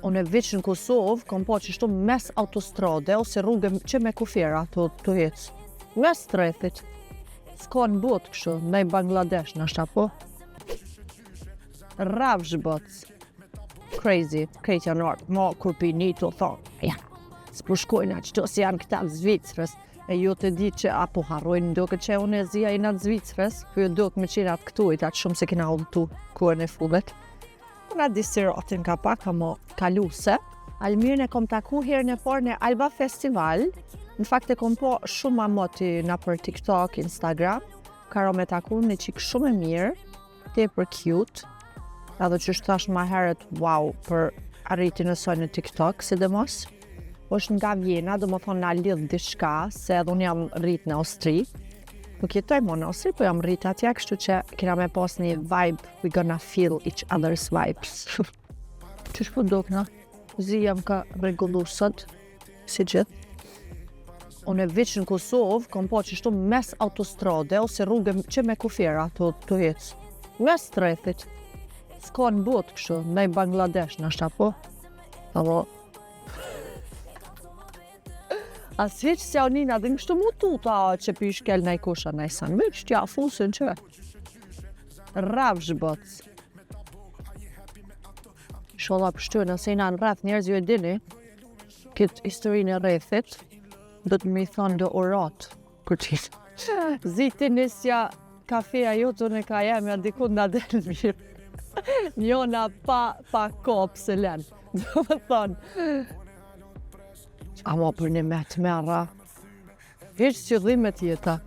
Unë e veç në Kosovë, kom po që shtu mes autostrade ose rrugë që me kufjera të hecë. Mes strethit. S'ka në botë kështu, ndaj Bangladesh në ashta po. Ravsh bots. Crazy, krejt janë artë, ma kur pi një të thonë, ja, s'po shkojna qëto si janë këta në Zvicrës, e ju të di që apo harrojnë ndoke që unë e zia i në Zvicrës, për ju doke me qenë atë këtu i atë shumë se kina udhëtu kuën e fullet. Unë atë disiratin ka pak, ka mo kaluse. Almirën e kom taku herën e parë në Alba Festival, në fakt e kom po shumë amoti në për TikTok, Instagram, karo me taku në qikë shumë e mirë, tepër cute, edhe që shtash ma herët, wow, për arritin e soj në TikTok, sidomos. është nga Vjena, do më thonë na lidh diçka, se edhe unë jam rrit në Austri. Nuk jetoj mo në Austri, po jam rrit atje, kështu që kena me pas një vibe, we gonna feel each other's vibes. Qysh po dokna? Zi jam ka regullu sot, si gjithë. Unë e veç në Kosovë, kom po që shtu mes autostrade, ose rrugë që me kufjera të hecë. Mes strethit. S'ka në botë kështu, ndaj Bangladesh në ashta po. Apo, as veç se anina dhe kështu mu tuta që pi shkel nëj kusha nëj sandwich, tja fusin që. Ravsh bots. Sholla pështu, nëse jena në rreth njerëz ju e dini, këtë historinë e rrethit, do të me i thonë do orat, kur qitë. Ziti nisja kafeja jotë unë e ka jemja dikun nga del mirë. Njona pa kopë se len. Do më thonë. Ama për një me të mera, veç që dhimet jeta.